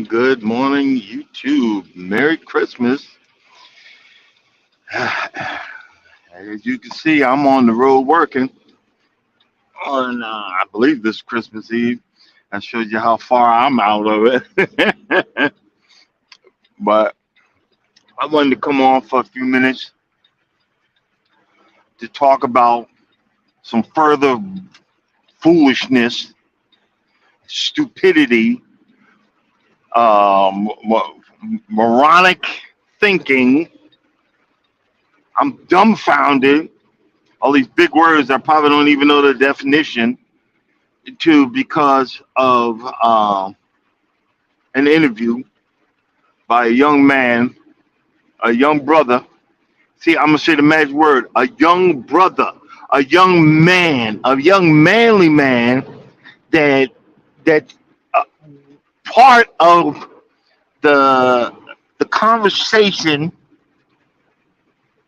Good morning, YouTube. Merry Christmas. As you can see, I'm on the road working on, I believe this Christmas Eve. I showed you how far I'm out of it. But I wanted to come on for a few minutes to talk about some further foolishness, stupidity, moronic thinking. I'm dumbfounded. All these big words I probably don't even know the definition to because of an interview by a young man, a young brother. See, I'm gonna say the magic word: a young brother, a young man, a young manly man that that part of the the conversation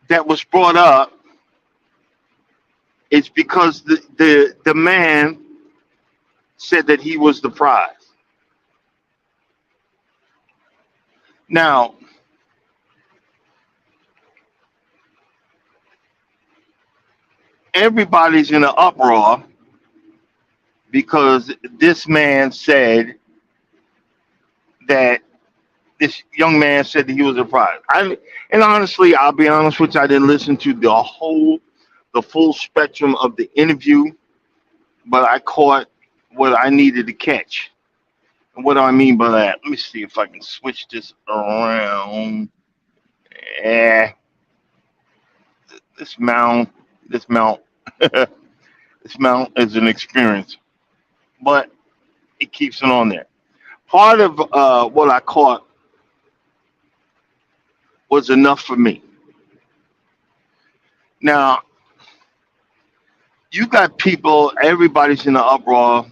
that was brought up is because the man said that he was the prize. Now, everybody's in an uproar because this man said that this young man said that he was a prize. And honestly, I'll be honest with you, I didn't listen to the full spectrum of the interview, but I caught what I needed to catch. And what do I mean by that? Let me see if I can switch this around. Eh, this mount, this mount, this mount is an experience, but it keeps it on there. Part of what I caught was enough for me. Now, you got people, everybody's in an uproar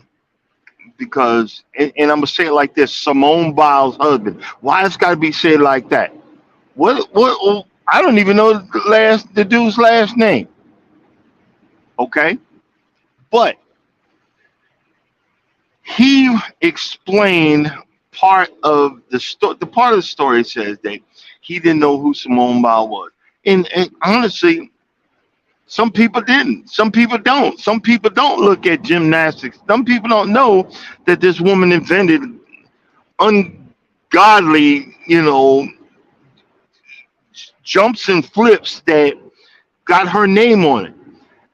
because, and I'm gonna say it like this: Simone Biles' husband. Why it's got to be said like that? What? I don't even know the dude's last name. Okay, but he explained part of the story. The part of the story says that he didn't know who Simone Biles was, and honestly, some people didn't. Some people don't. Some people don't look at gymnastics. Some people don't know that this woman invented ungodly, jumps and flips that got her name on it.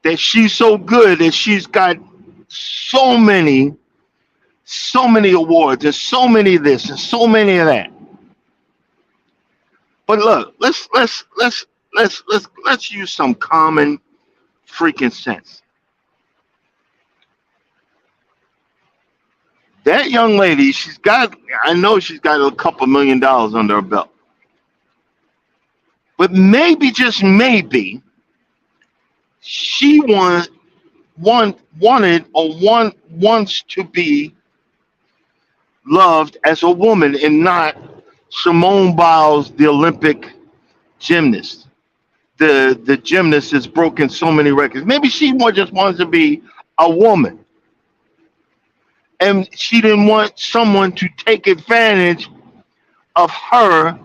That she's so good that she's got so many awards and so many of this and so many of that. But look, let's use some common freaking sense. That young lady, I know she's got a couple $1 million under her belt. But maybe, just maybe, she wants to be loved as a woman and not Simone Biles, the Olympic gymnast. The gymnast has broken so many records. Maybe she just wants to be a woman. And she didn't want someone to take advantage of her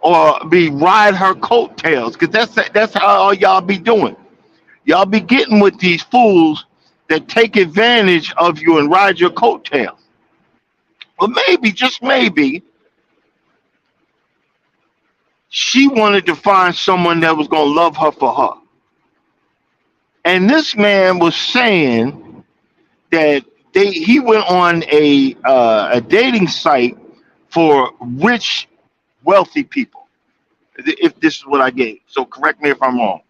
or ride her coattails, because that's how all y'all be doing. Y'all be getting with these fools that take advantage of you and ride your coattails. But maybe, just maybe, she wanted to find someone that was going to love her for her. And this man was saying that he went on a dating site for rich, wealthy people. If this is what I gave, so correct me if I'm wrong.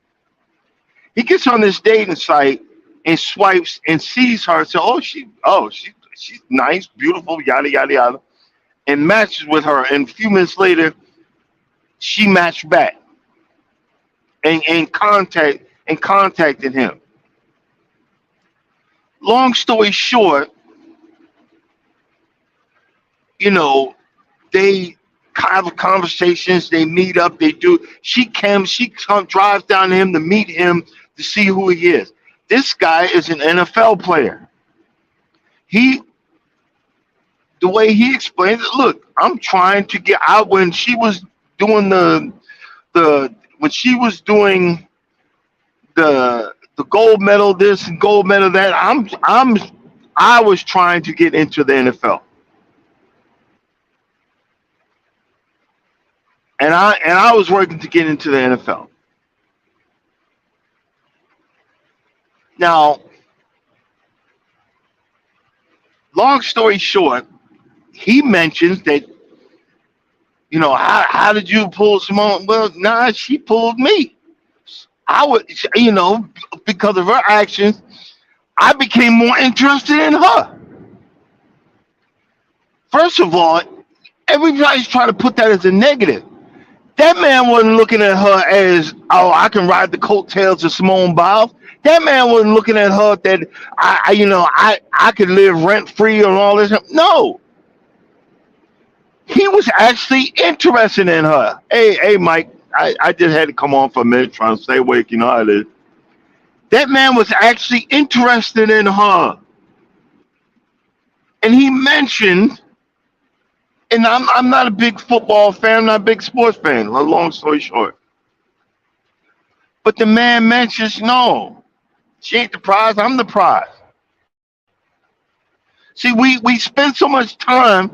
He gets on this dating site and swipes and sees her. So, she's nice, beautiful, yada yada yada, and matches with her. And a few minutes later, she matched back and contacted him. Long story short, you know, they have conversations, they meet up, they do. Drives down to him to meet him to see who he is. This guy is an NFL player. He, the way he explains it, look, I'm trying to get out. When she was doing when she was doing the gold medal this and gold medal that, I was trying to get into the NFL. And I was working to get into the NFL. Now, long story short, he mentions that, how did you pull Simone? Well, nah, she pulled me. I would, because of her actions, I became more interested in her. First of all, everybody's trying to put that as a negative. That man wasn't looking at her as, oh, I can ride the coattails of Simone Biles. That man wasn't looking at her that I could live rent free and all this. No, he was actually interested in her. Hey, Mike, I just had to come on for a minute trying to stay awake. You know how it is. That man was actually interested in her, and he mentioned. And I'm not a big football fan, I'm not a big sports fan, long story short. But the man mentions, no, she ain't the prize, I'm the prize. See, we spend so much time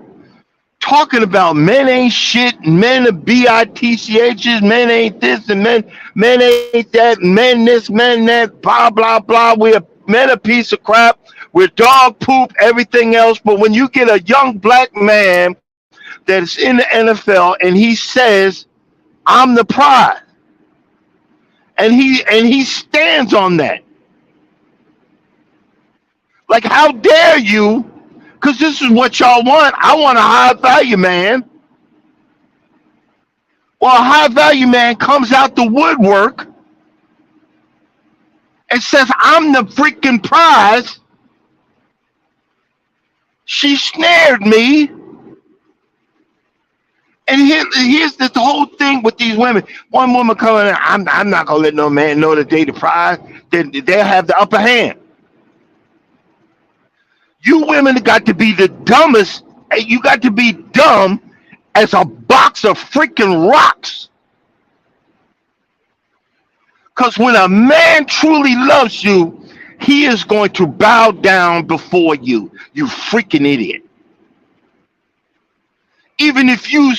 talking about men ain't shit, men are bitchs, men ain't this, and men ain't that, men this, men that, blah, blah, blah. Men a piece of crap, we're dog poop, everything else. But when you get a young black man that's in the NFL and he says, I'm the prize. And he stands on that. Like, how dare you? Because this is what y'all want. I want a high value man. Well, a high value man comes out the woodwork and says, I'm the freaking prize. She snared me. And here's the whole thing with these women. One woman coming in, I'm not going to let no man know that they the prize. They'll have the upper hand. You women got to be the dumbest. You got to be dumb as a box of freaking rocks. Because when a man truly loves you, he is going to bow down before you, you freaking idiot. Even if you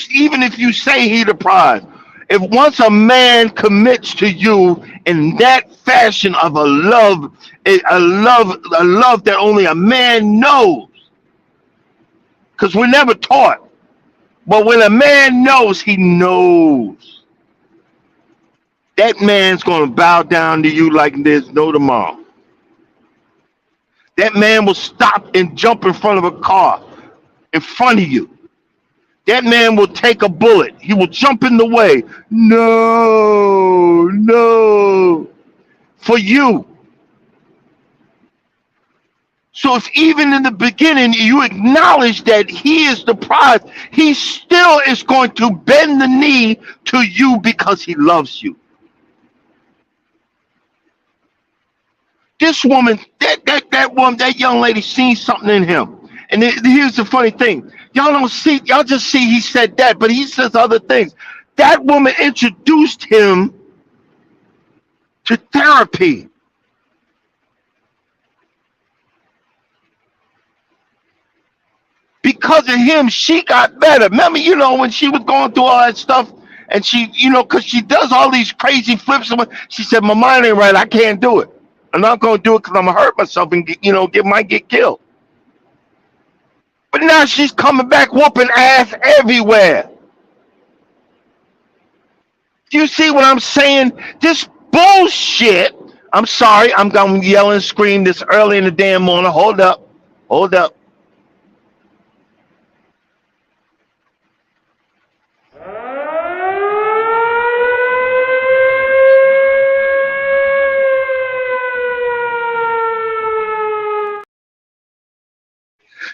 say he the prize, if once a man commits to you in that fashion of a love that only a man knows, because we're never taught, but when a man knows, he knows. That man's going to bow down to you like there's no tomorrow. That man will stop and jump in front of a car in front of you. That man will take a bullet. He will jump in the way. No. For you. So if even in the beginning you acknowledge that he is the prize, he still is going to bend the knee to you because he loves you. This woman, that woman, that young lady seen something in him. And here's the funny thing. Y'all just see he said that, but he says other things. That woman introduced him to therapy. Because of him, she got better. Remember, when she was going through all that stuff, and she, because she does all these crazy flips, and she said, my mind ain't right, I can't do it. I'm not gonna do it because I'm gonna hurt myself and might get killed. But now she's coming back whooping ass everywhere. Do you see what I'm saying? This bullshit. I'm sorry, I'm gonna yell and scream this early in the damn morning. Hold up. Hold up.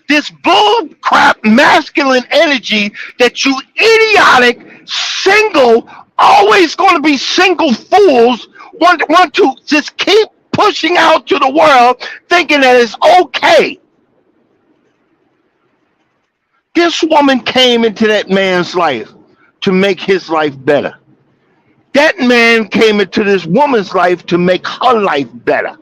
This bull crap masculine energy that you idiotic single, always going to be single fools want to just keep pushing out to the world thinking that it's okay. This woman came into that man's life to make his life better. That man came into this woman's life to make her life better.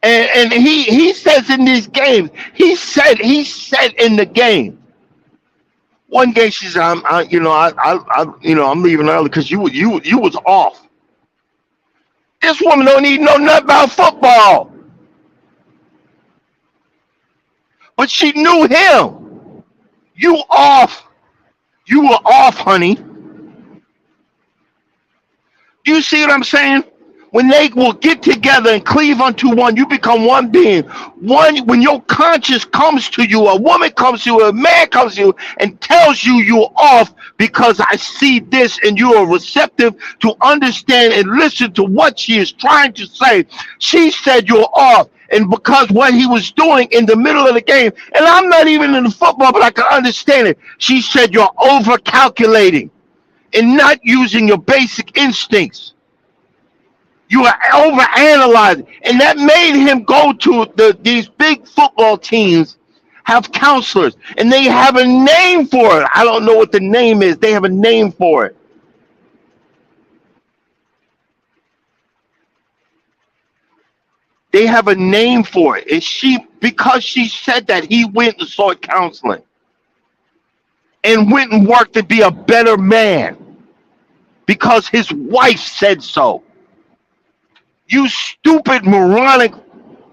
And he says in these games, he said in the game. One game she said, I'm leaving early because you was off. This woman don't even know nothing about football, but she knew him. You off. You were off, honey. Do you see what I'm saying? When they will get together and cleave unto one, you become one being. One, when your conscience comes to you, a woman comes to you, a man comes to you, and tells you you're off because I see this, and you are receptive to understand and listen to what she is trying to say. She said you're off. And because what he was doing in the middle of the game, and I'm not even in the football, but I can understand it. She said you're over calculating and not using your basic instincts. You are overanalyzing, and that made him go to these big football teams, have counselors, and they have a name for it. I don't know what the name is. They have a name for it. They have a name for it. And because she said that, he went and sought counseling and went and worked to be a better man because his wife said so. You stupid, moronic,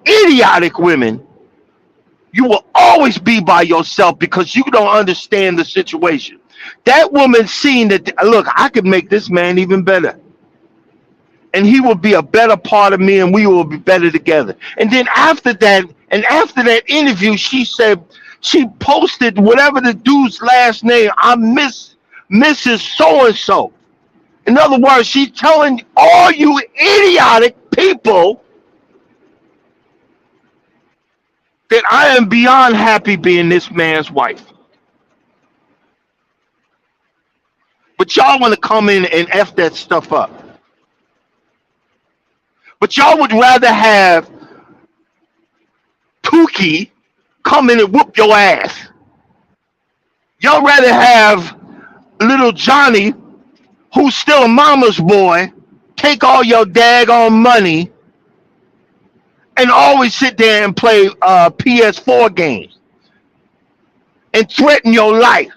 idiotic women, you will always be by yourself because you don't understand the situation. That woman seen that, look, I could make this man even better. And he will be a better part of me and we will be better together. And then after that interview, she said, she posted whatever the dude's last name, I miss Mrs. So-and-so. In other words, she's telling all you idiotic people that I am beyond happy being this man's wife. But y'all want to come in and F that stuff up. But y'all would rather have Pookie come in and whoop your ass. Y'all rather have little Johnny, who's still a mama's boy, take all your daggone money and always sit there and play PS4 games and threaten your life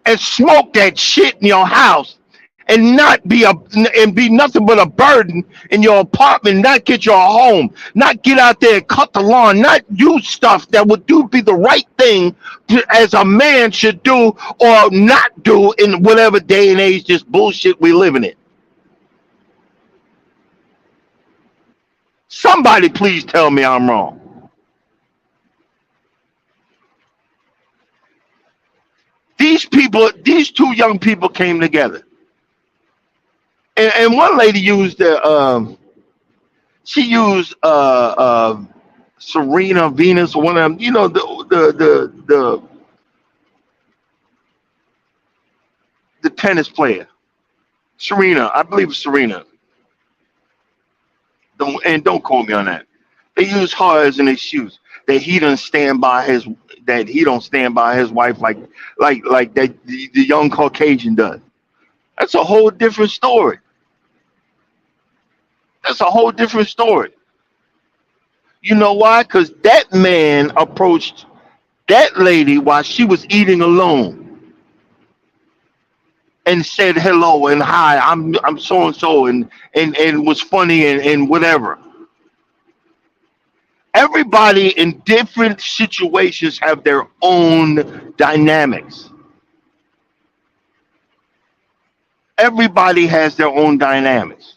and smoke that shit in your house and not be be nothing but a burden in your apartment, not get your home, not get out there and cut the lawn, not do stuff that would be the right thing as a man should do or not do in whatever day and age this bullshit we living in. Somebody please tell me I'm wrong. These two young people came together. And one lady used she used Serena Venus, or one of them, the tennis player. Serena, I believe it's Serena. Don't quote me on that. They use her as an excuse that he don't stand by his wife like that the young Caucasian does. That's a whole different story. That's a whole different story. You know why? Because that man approached that lady while she was eating alone. and said hello and hi, I'm so and so, and was funny and whatever. Everybody in different situations have their own dynamics. Everybody has their own dynamics.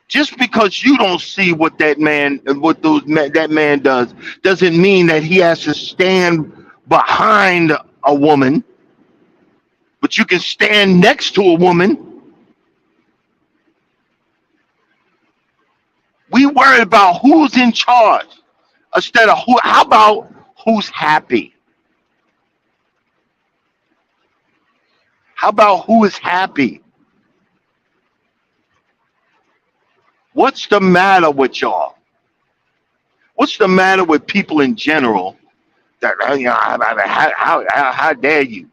Just because you don't see what that man, that man does, doesn't mean that he has to stand behind a woman. But you can stand next to a woman. We worry about who's in charge instead of who. How about who's happy? How about who is happy? What's the matter with y'all? What's the matter with people in general? That how dare you?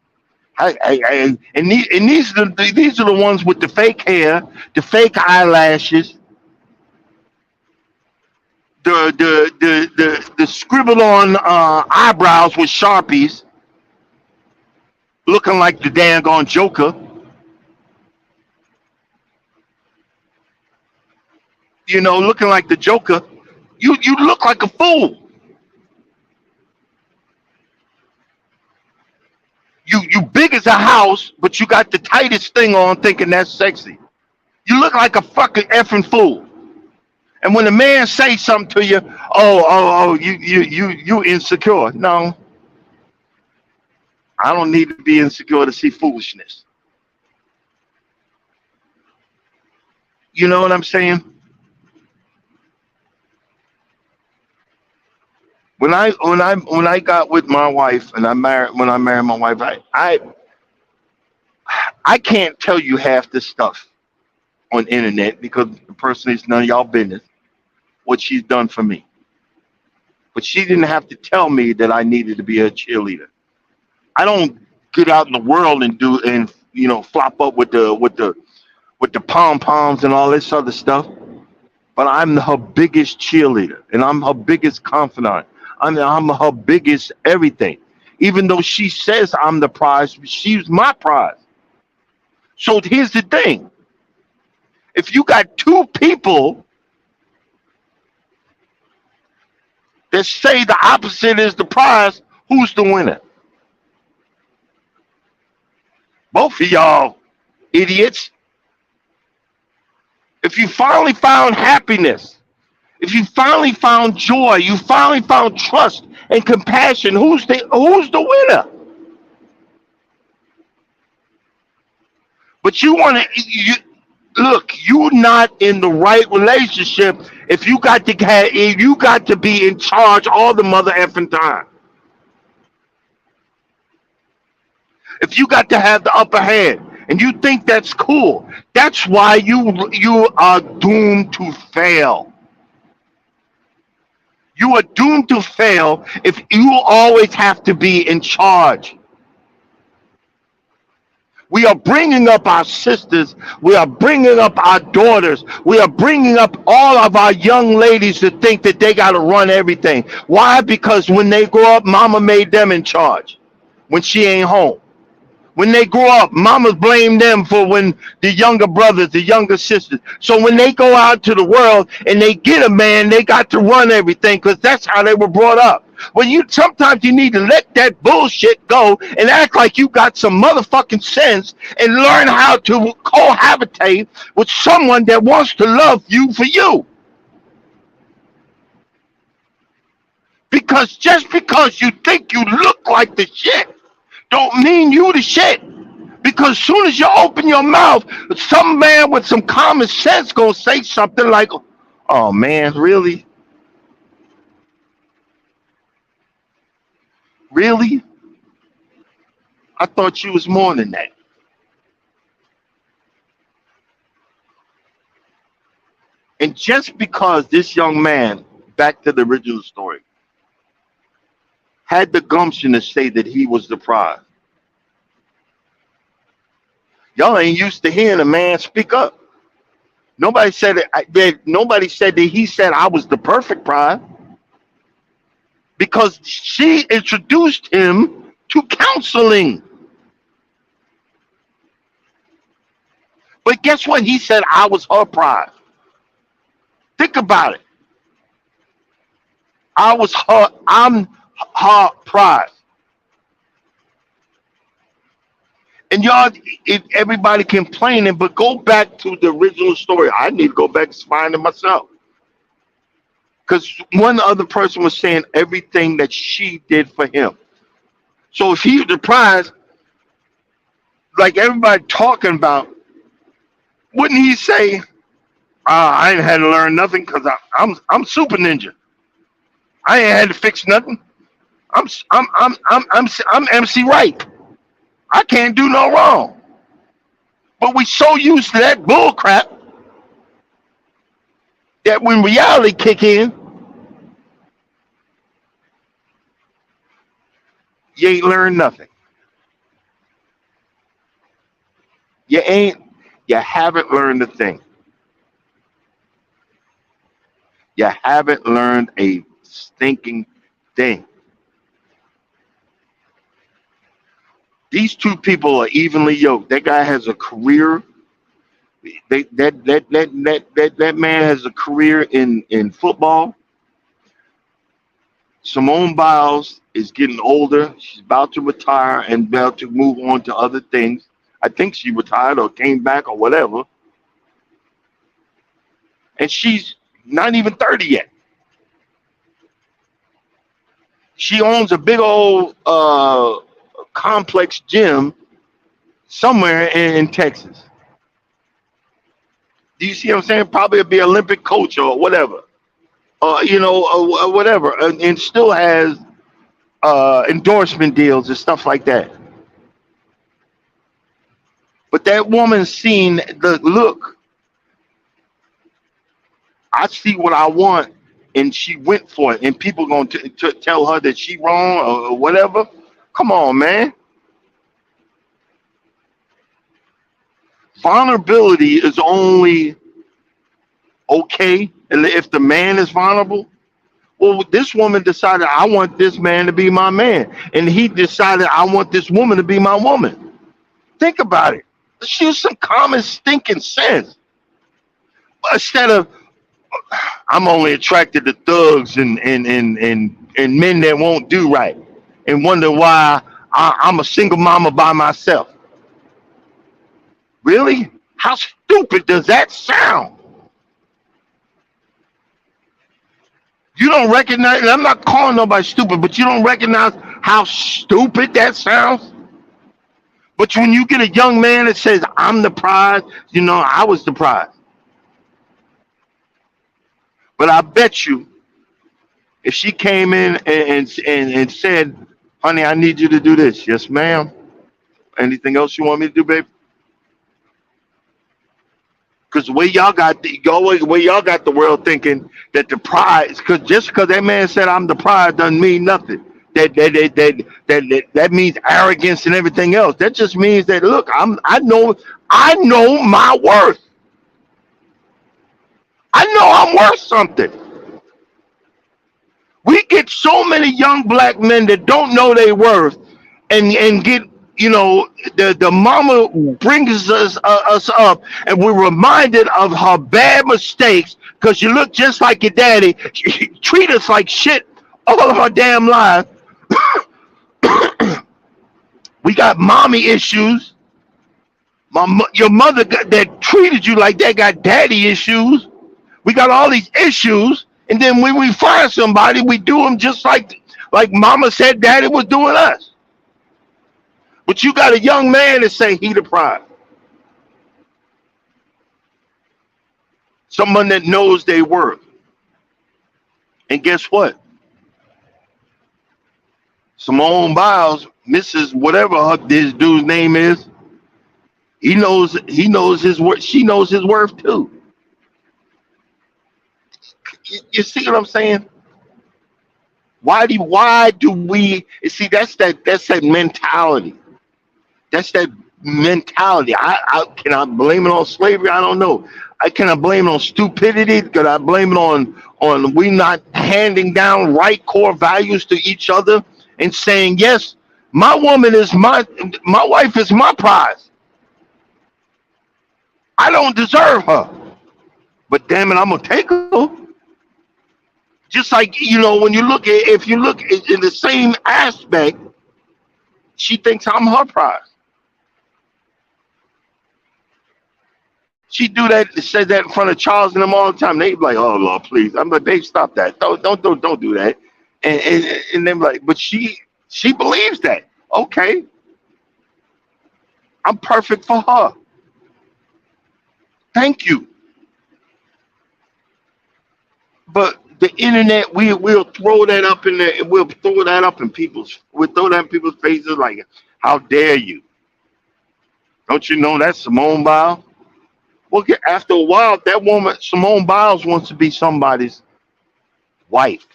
These are the ones with the fake hair, the fake eyelashes, the scribble on eyebrows with sharpies, looking like the dang on Joker. Looking like the Joker. You look like a fool. You big as a house, but you got the tightest thing on, thinking that's sexy. You look like a fucking effing fool. And when a man says something to you, you insecure. No, I don't need to be insecure to see foolishness. You know what I'm saying? When I got with my wife and I married my wife, I can't tell you half this stuff on the internet because personally it's none of y'all business what she's done for me. But she didn't have to tell me that I needed to be a cheerleader. I don't get out in the world and flop up with the pom poms and all this other stuff. But I'm her biggest cheerleader and I'm her biggest confidant. I'm her biggest everything. Even though she says I'm the prize, she's my prize. So here's the thing. If you got two people that say the opposite is the prize, who's the winner? Both of y'all idiots. If you finally found happiness, if you finally found joy, you finally found trust and compassion, who's the winner? But look, you're not in the right relationship if you got to be in charge all the mother effing time. If you got to have the upper hand and you think that's cool, that's why you are doomed to fail. You are doomed to fail if you always have to be in charge. We are bringing up our sisters. We are bringing up our daughters. We are bringing up all of our young ladies to think that they got to run everything. Why? Because when they grow up, mama made them in charge when she ain't home. When they grow up, mamas blame them for when the younger brothers, the younger sisters. So when they go out to the world and they get a man, they got to run everything because that's how they were brought up. Well, sometimes you need to let that bullshit go and act like you got some motherfucking sense and learn how to cohabitate with someone that wants to love you for you. Because just because you think you look like the shit don't mean you the shit. Because as soon as you open your mouth, some man with some common sense gonna say something like, "Oh man, really? Really? I thought you was more than that." And just because this young man, back to the original story, had the gumption to say that he was the prize, y'all ain't used to hearing a man speak up. Nobody said it. Nobody said that he said I was the perfect prize because she introduced him to counseling. But guess what? He said I was her prize. Think about it. I'm her prize. And y'all, if everybody complaining, but go back to the original story. I need to go back and find it myself. Because one other person was saying everything that she did for him. So if he's the prize, like everybody talking about, wouldn't he say, I ain't had to learn nothing because I'm super ninja. I ain't had to fix nothing. I'm MC Right. I can't do no wrong. But we so used to that bull crap that when reality kick in, you ain't learned nothing. You ain't you haven't learned a thing. You haven't learned a stinking thing. These two people are evenly yoked. That guy has a career. That man has a career in football. Simone Biles is getting older. She's about to retire and about to move on to other things. I think she retired or came back or whatever. And she's not even 30 yet. She owns a big old complex gym somewhere in Texas. Do you see what I'm saying? Probably be Olympic coach or whatever, or whatever, and still has endorsement deals and stuff like that. But that woman seen the look. I see what I want, and she went for it. And people going to tell her that she wrong or whatever. Come on, man. Vulnerability is only okay if the man is vulnerable. Well, this woman decided I want this man to be my man, and he decided I want this woman to be my woman. Think about it. Let's use some common stinking sense instead of I'm only attracted to thugs and men that won't do right, and wonder why I'm a single mama by myself. Really? How stupid does that sound? You don't recognize, and I'm not calling nobody stupid, but you don't recognize how stupid that sounds? But when you get a young man that says, I'm the prize, I was the prize. But I bet you, if she came in and said, honey, I need you to do this. Yes, ma'am. Anything else you want me to do, babe? Because the way y'all got the world thinking that the prize, because just because that man said I'm the prize doesn't mean nothing. That means arrogance and everything else. That just means that look, I know my worth. I know I'm worth something. We get so many young black men that don't know their worth and get the mama brings us up, and we're reminded of her bad mistakes because you look just like your daddy. She treat us like shit all of her damn life. We got mommy issues. Your mother that treated you like that got daddy issues. We got all these issues, and then when we find somebody, we do them just like mama said daddy was doing us. But you got a young man that say he the prize. Someone that knows their worth. And guess what? Simone Biles, Mrs. Whatever this dude's name is, he knows his worth. She knows his worth too. You see what I'm saying? Why do we see that's that mentality. That's that mentality. I can I blame it on slavery? I don't know. Can I blame it on stupidity? Can I blame it on we not handing down right core values to each other and saying, yes, my woman is my wife is my prize. I don't deserve her, but damn it, I'm gonna take her. Just like when you look at if you look in the same aspect, she thinks I'm her prize. She do that, says that in front of Charles and them all the time. They be like, "Oh Lord, please." I'm like, "Babe, stop that! Don't do that." And they're like, "But she believes that." Okay, I'm perfect for her. Thank you. But the internet, we'll throw that up in there. We'll throw that up in people's faces. Like, how dare you? Don't you know that's Simone Biles? Well, after a while, that woman Simone Biles wants to be somebody's wife.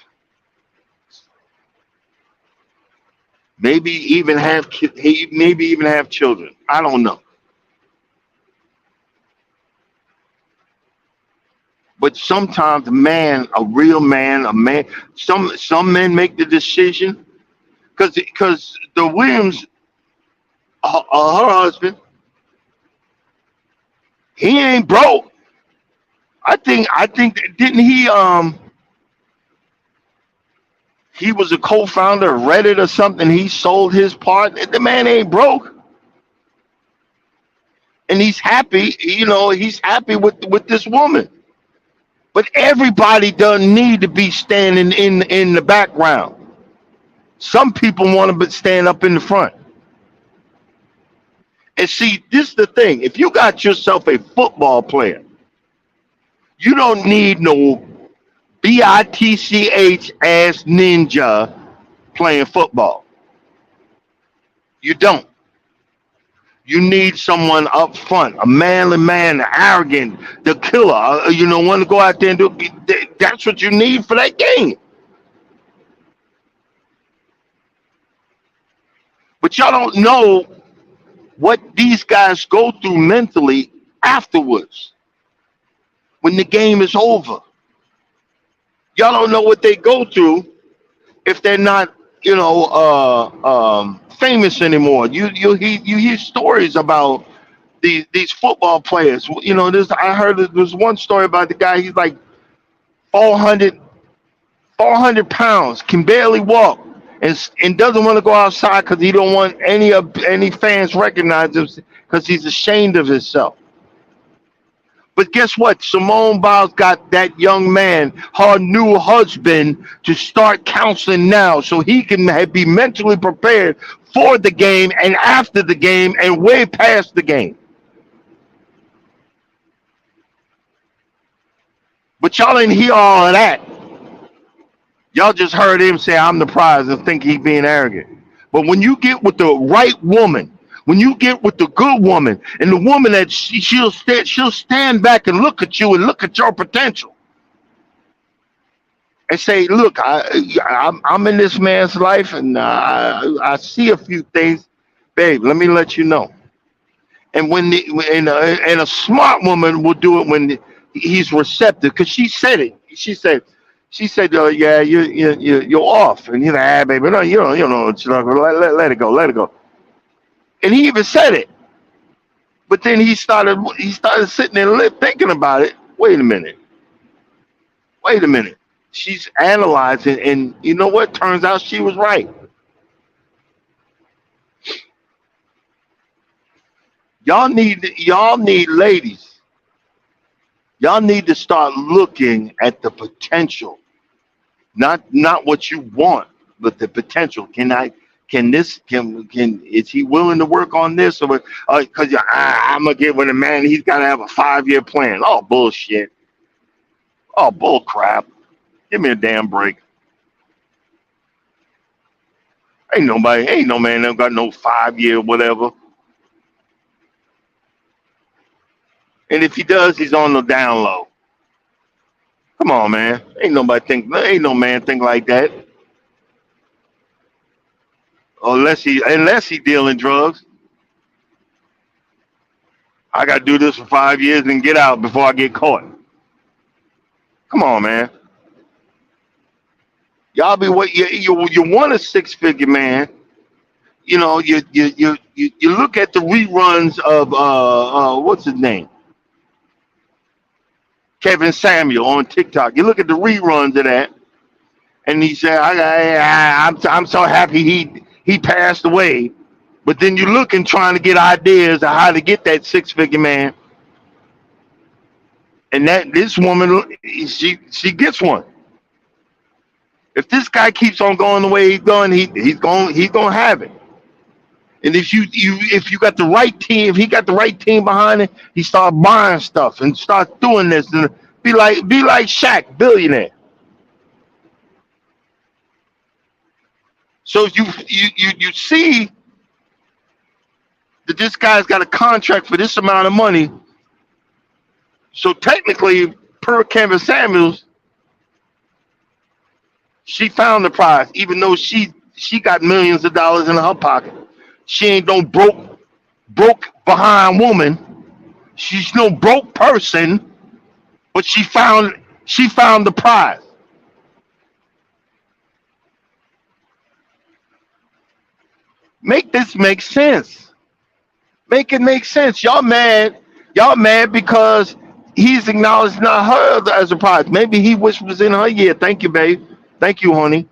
Maybe even have maybe even have children. I don't know. But sometimes a real man, a man. Some men make the decision because the Williams, her husband, he ain't broke. I think didn't he was a co-founder of Reddit or something. He sold his part. The man ain't broke, and he's happy. He's happy with this woman. But everybody doesn't need to be standing in the background. Some people want to stand up in the front. And see, this is the thing. If you got yourself a football player, you don't need no bitch ass ninja playing football. You don't. You need someone up front, a manly man, arrogant, the killer. Want to go out there and do. That's what you need for that game. But y'all don't know what these guys go through mentally afterwards when the game is over. Y'all don't know what they go through if they're not, famous anymore. You hear stories about these football players. I heard there's one story about the guy. He's like 400 400 pounds, can barely walk, and doesn't want to go outside because he don't want any fans recognize him because he's ashamed of himself. But guess what? Simone Biles got that young man, her new husband, to start counseling now so he can be mentally prepared for the game and after the game and way past the game. But y'all didn't hear all of that. Y'all just heard him say, I'm the prize, and think he being arrogant. But when you get with the right woman, when you get with the good woman, and the woman that she'll stand back and look at you and look at your potential and say, look, I'm in this man's life, and I see a few things, babe. Let me let you know. And and a smart woman will do it when he's receptive, because she said it. She said, yeah, you're off, and he's like, ah, baby, no, you don't know what you're talking about. Let it go, let it go. And he even said it. But then he started sitting there thinking about it. Wait a minute. She's analyzing, and you know what? Turns out she was right. Y'all need ladies. Y'all need to start looking at the potential, not what you want, but the potential. Can is he willing to work on this, or because I'm gonna get with a man, he's got to have a 5-year plan? Oh bullshit! Oh bull crap! Give me a damn break. Ain't no man that got no 5-year whatever. And if he does, he's on the down low. Come on, man. Ain't no man think like that. Unless he dealing drugs. I got to do this for 5 years and get out before I get caught. Come on, man. Y'all be what you want a 6-figure man. You look at the reruns of what's his name? Kevin Samuel on TikTok. You look at the reruns of that, and he said, I'm so happy he passed away. But then you're looking, trying to get ideas of how to get that six-figure man, and that this woman, she gets one. If this guy keeps on going the way he's going, he's going to have it. And if you got the right team, if he got the right team behind it, he start buying stuff and start doing this and be like Shaq, billionaire. So you see that this guy's got a contract for this amount of money. So technically, per Kevin Samuels, she found the prize, even though she got millions of dollars in her pocket. She ain't no broke behind woman. She's no broke person, but she found the prize. Make this make sense. Make it make sense. Y'all mad. Y'all mad because he's acknowledged not her as a prize. Maybe he whispers in her ear, thank you, babe. Thank you, honey.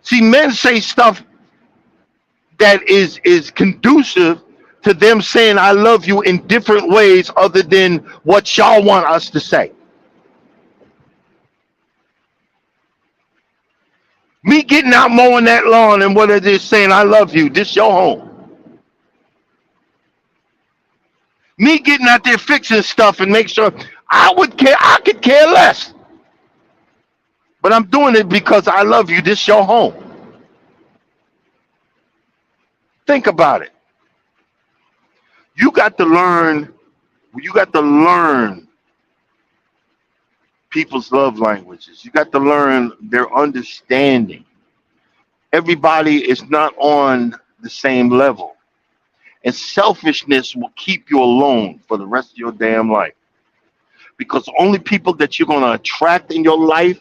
See, men say stuff that is conducive to them saying I love you in different ways other than what y'all want us to say. Me getting out mowing that lawn and what it is saying I love you, this your home. Me getting out there fixing stuff and make sure I could care less. But I'm doing it because I love you, this your home. Think about it. You got to learn you got to learn people's love languages. You got to learn their understanding. Everybody is not on the same level. And selfishness will keep you alone for the rest of your damn life. Because the only people that you're going to attract in your life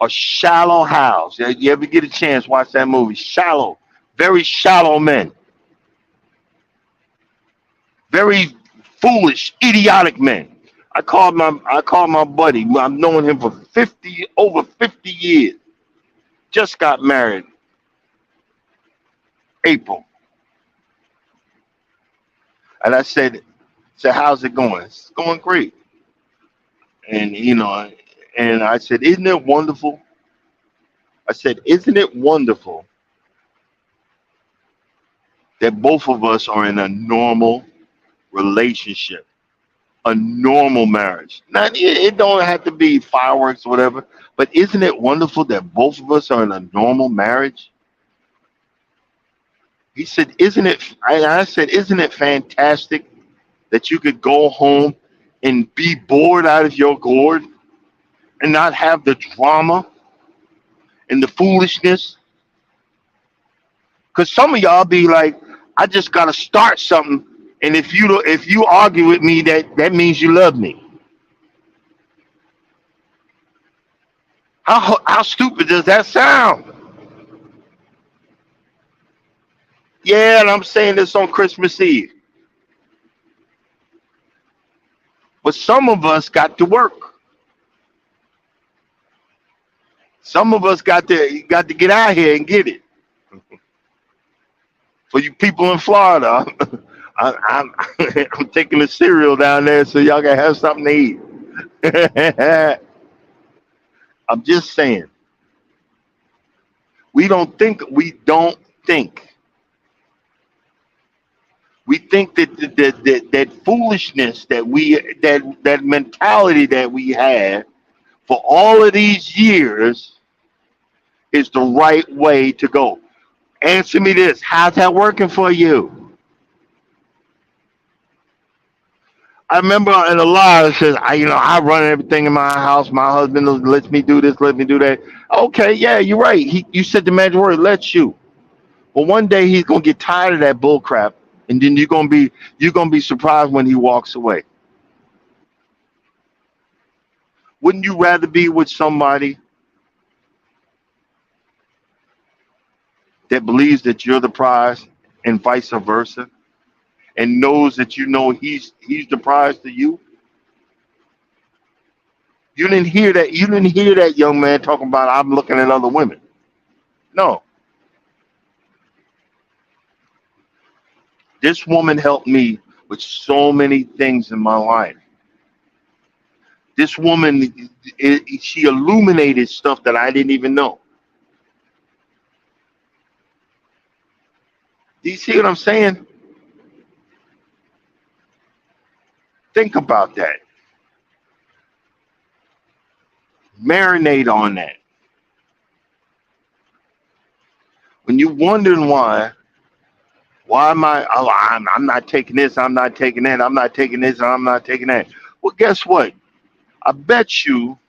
are shallow hows. You ever get a chance, watch that movie. Shallow, very shallow men. Very foolish, idiotic men. I called my buddy. I've known him for over 50 years. Just got married April. And I said, how's it going? It's going great. And and I said, isn't it wonderful? I said, isn't it wonderful that both of us are in a normal relationship, a normal marriage? Not it don't have to be fireworks or whatever, but isn't it wonderful that both of us are in a normal marriage? He said, isn't it? I said, isn't it fantastic that you could go home and be bored out of your gourd and not have the drama and the foolishness? Because some of y'all be like, I just gotta start something, and if you argue with me, that means you love me. How stupid does that sound? Yeah, and I'm saying this on Christmas Eve. But some of us got to work. Some of us got to get out here and get it. For you people in Florida, I'm I'm taking the cereal down there so y'all can have something to eat. I'm just saying, we don't think. We think that foolishness that mentality that we had for all of these years is the right way to go. Answer me this: how's that working for you? I remember in a lie it says, I run everything in my house. My husband lets me do this, let me do that. Okay, yeah, you're right. You said the magic word, lets you. But one day he's gonna get tired of that bull crap, and then you're gonna be surprised when he walks away. Wouldn't you rather be with somebody that believes that you're the prize and vice versa, and knows that he's the prize to you? You didn't hear that. You didn't hear that young man talking about I'm looking at other women. No, this woman helped me with so many things in my life. This woman, she illuminated stuff that I didn't even know. Do you see what I'm saying? Think about that. Marinate on that. When you're wondering why am I? Oh, I'm not taking this. I'm not taking that. I'm not taking this. I'm not taking that. Well, guess what? I bet you,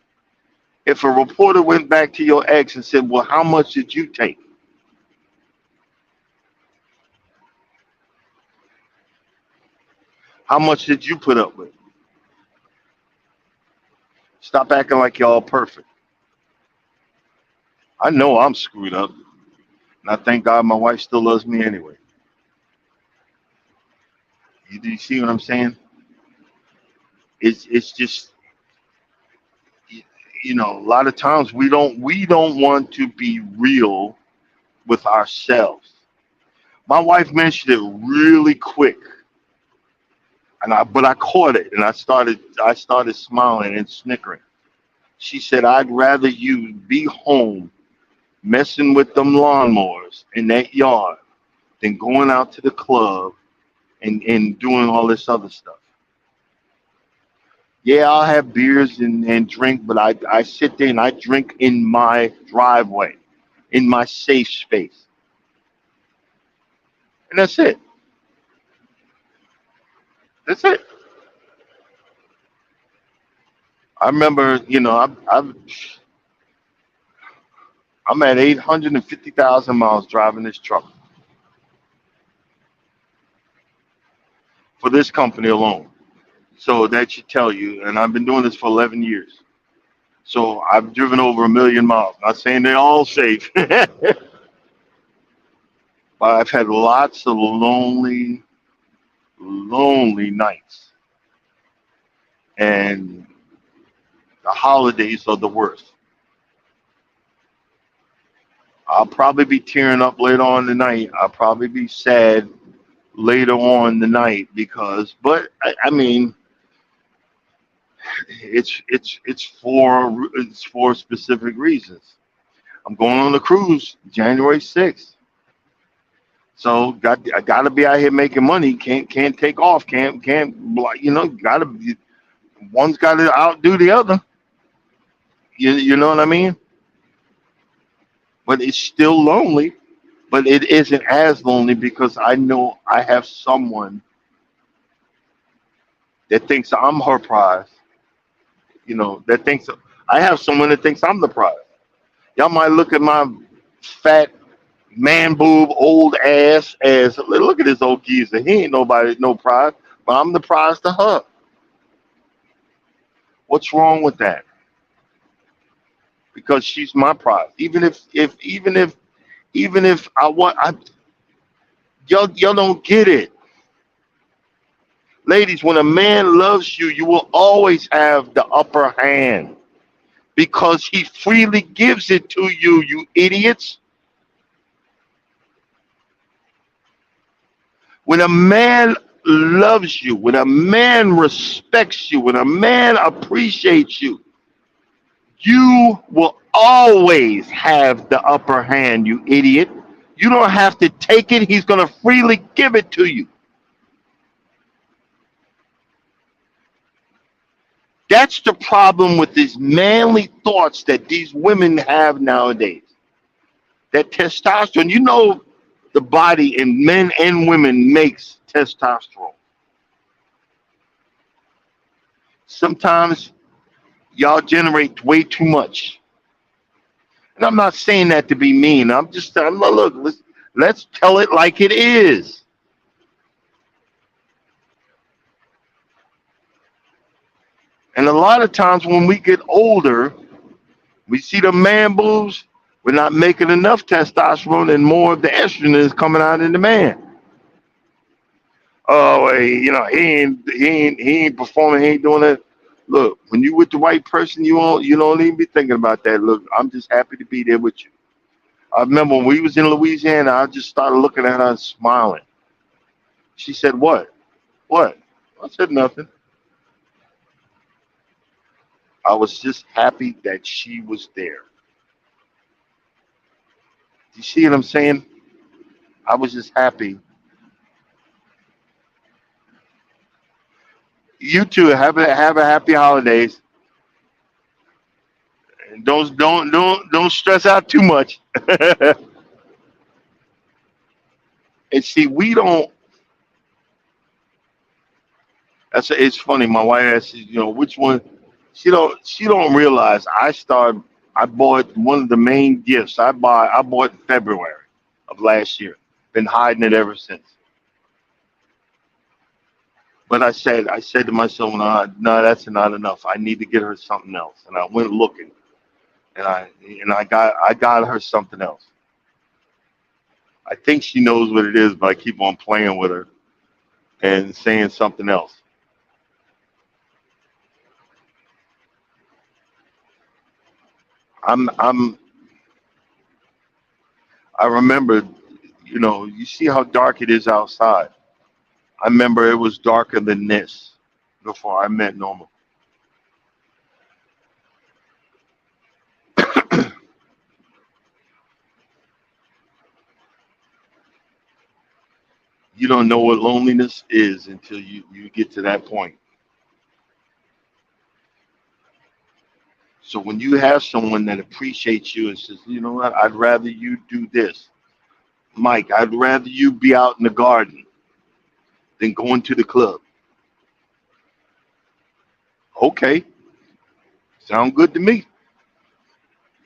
if a reporter went back to your ex and said, "Well, how much did you take? How much did you put up with?" Stop acting like y'all perfect. I know I'm screwed up, and I thank God my wife still loves me anyway. You see what I'm saying? It's just a lot of times we don't want to be real with ourselves. My wife mentioned it really quick, but I caught it and I started smiling and snickering. She said, "I'd rather you be home messing with them lawnmowers in that yard than going out to the club and doing all this other stuff. Yeah, I'll have beers and drink, but I sit there and I drink in my driveway, in my safe space. And that's it. That's it." I remember, I'm at 850,000 miles driving this truck for this company alone. So that should tell you, and I've been doing this for 11 years. So I've driven over 1 million miles. Not saying they're all safe, but I've had lots of lonely, lonely nights. And the holidays are the worst. I'll probably be tearing up later on tonight. I'll probably be sad later on the night but I mean, it's for specific reasons. I'm going on a cruise January 6th, so I gotta be out here making money. Can't take off. Can't gotta be, one's got to outdo the other. You know what I mean? But it's still lonely. But it isn't as lonely because I know I have someone that thinks I'm her prize. That thinks I have someone that thinks I'm the prize. Y'all might look at my fat man boob old ass as, look at this old geezer. He ain't nobody no prize, but I'm the prize to her. What's wrong with that? Because she's my prize. Even if y'all don't get it. Ladies, when a man loves you, you will always have the upper hand because he freely gives it to you, you idiots. When a man loves you, when a man respects you, when a man appreciates you, you will always have the upper hand, you idiot. You don't have to take it. He's going to freely give it to you. That's the problem with these manly thoughts that these women have nowadays. That testosterone, the body in men and women makes testosterone. Sometimes y'all generate way too much. And I'm not saying that to be mean. I'm just saying, look, let's tell it like it is. And a lot of times when we get older, we see the man boobs, we're not making enough testosterone and more of the estrogen is coming out in the man. Oh, he ain't performing, he ain't doing it. Look, when you with the right person, you don't even be thinking about that. Look, I'm just happy to be there with you. I remember when we was in Louisiana, I just started looking at her and smiling. She said, "What? What?" I said, "Nothing." I was just happy that she was there. You see what I'm saying? I was just happy. You too. Have a happy holidays. And don't stress out too much. And see, we don't. It's funny. My wife asks, which one. She don't realize I bought one of the main gifts. I bought in February of last year. Been hiding it ever since. But I said to myself, no, no, that's not enough. I need to get her something else. And I went looking, and I got her something else. I think she knows what it is, but I keep on playing with her and saying something else. I'm I remember, you see how dark it is outside. I remember it was darker than this before I met Norma. You don't know what loneliness is until you get to that point. So when you have someone that appreciates you and says, you know what, I'd rather you do this. Mike, I'd rather you be out in the garden than going to the club. Okay, sound good to me.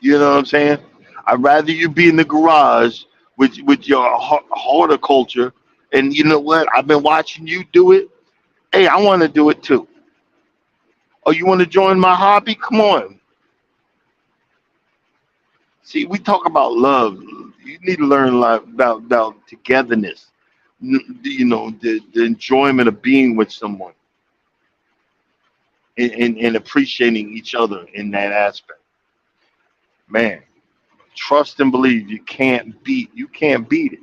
You know what I'm saying? I'd rather you be in the garage with your horticulture. And you know what? I've been watching you do it. Hey, I want to do it too. Oh, you want to join my hobby? Come on. See, we talk about love. You need to learn a lot about togetherness. The enjoyment of being with someone and appreciating each other in that aspect. Man, trust and believe you can't beat it.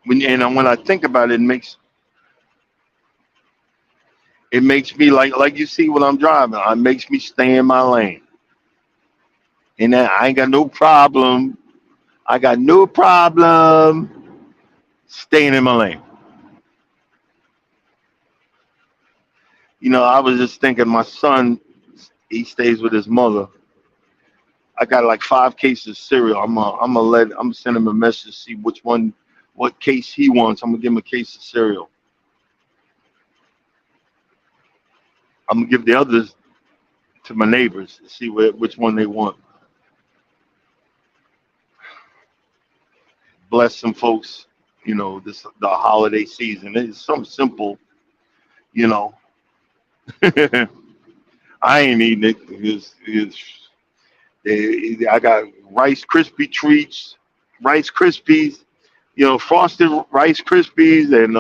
When I think about it, it makes me like you see when I'm driving. It makes me stay in my lane, and I ain't got no problem. I got no problem staying in my lane. I was just thinking, my son, he stays with his mother. I got like 5 cases of cereal. I'm gonna send him a message to see what case he wants. I'm gonna give him a case of cereal. I'm gonna give the others to my neighbors to see which one they want. Bless some folks. This the holiday season. It's something simple. You know, I ain't eating it because I got Rice Krispie treats, Rice Krispies, frosted Rice Krispies, and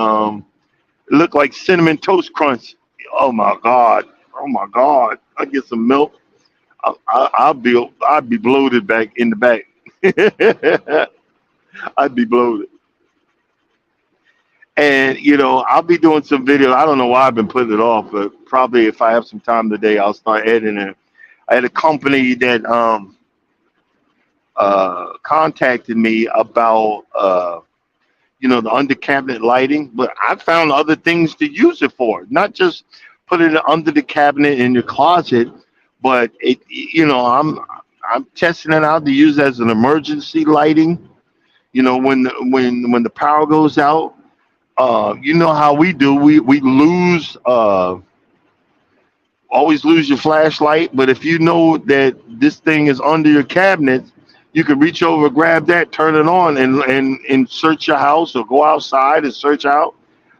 it looked like cinnamon toast crunch. Oh my god! Oh my god! I get some milk. I'll be bloated back in the back. I'd be bloated. And I'll be doing some video. I don't know why I've been putting it off, but probably if I have some time today, I'll start editing it. I had a company that contacted me about the under cabinet lighting, but I found other things to use it for. Not just put it under the cabinet in your closet, but I'm testing it out to use as an emergency lighting. When the power goes out, you know how we do. We lose always lose your flashlight, but if you know that this thing is under your cabinet, you can reach over, grab that, turn it on, and search your house or go outside and search out.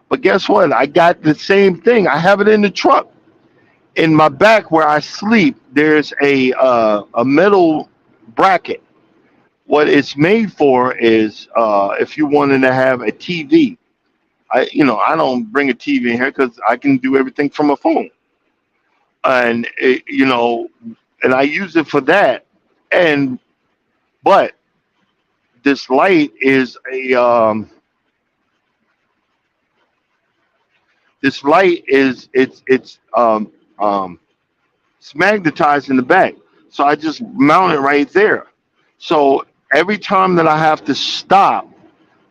But guess what? I got the same thing. I have it in the truck. In my back where I sleep, there's a metal bracket. What it's made for is if you wanted to have a TV. I don't bring a TV in here because I can do everything from a phone, and and I use it for that. And but this light is a this light is um it's magnetized in the back, so I just mount it right there. So every time that I have to stop,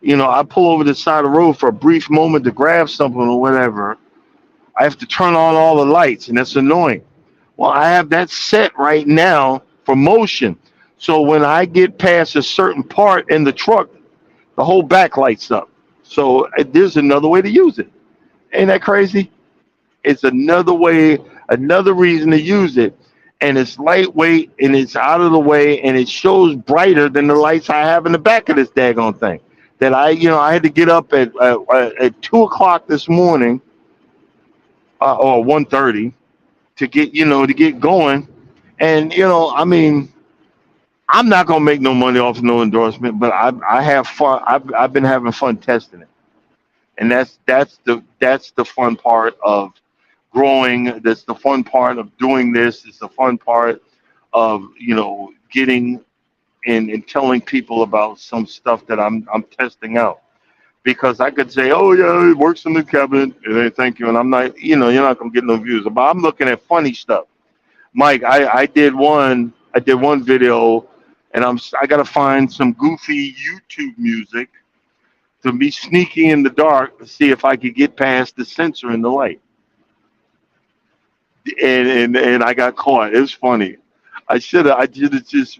I pull over the side of the road for a brief moment to grab something or whatever. I have to turn on all the lights, and that's annoying. Well, I have that set right now for motion. So when I get past a certain part in the truck, the whole back lights up. So there's another way to use it. Ain't that crazy? It's another way, another reason to use it. And it's lightweight and it's out of the way and it shows brighter than the lights I have in the back of this daggone thing. That I had to get up at 2 o'clock this morning, or 1:30, to get going. And I mean, I'm not gonna make no money off no endorsement, but I have fun. I've been having fun testing it, and that's the fun part of growing. That's the fun part of doing this. It's the fun part of getting and telling people about some stuff that I'm testing out. Because I could say, oh yeah, it works in the cabinet, and then thank you, and I'm not, you're not gonna get no views. But I'm looking at funny stuff. Mike, I did one video, and I gotta find some goofy YouTube music to be sneaky in the dark to see if I could get past the sensor in the light. And I got caught. It was funny. I should have just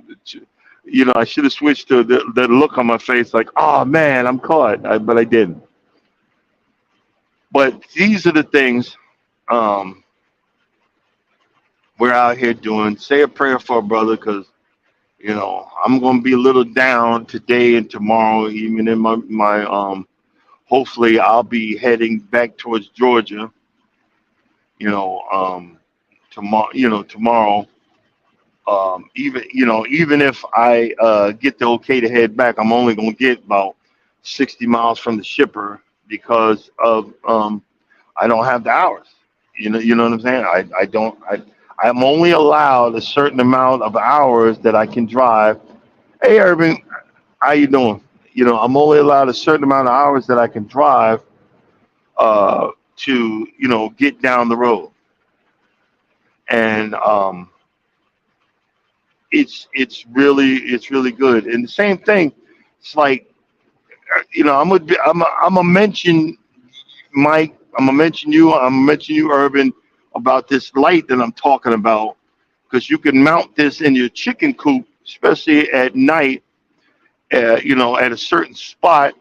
I should have switched to the look on my face like, oh man, I'm caught. But I didn't. But these are the things um, we're out here doing. Say a prayer for a brother because I'm going to be a little down today and tomorrow, even in my hopefully I'll be heading back towards Georgia, tomorrow, tomorrow. Even if I get the okay to head back, I'm only going to get about 60 miles from the shipper because of I don't have the hours. You know what I'm saying? I don't. I'm only allowed a certain amount of hours that I can drive. Hey, Urban, how you doing? I'm only allowed a certain amount of hours that I can drive to get down the road, and it's really good. And the same thing, it's like I'm gonna mention Mike. I'm gonna mention you. I'm gonna mention you, Urban, about this light that I'm talking about because you can mount this in your chicken coop, especially at night. At a certain spot,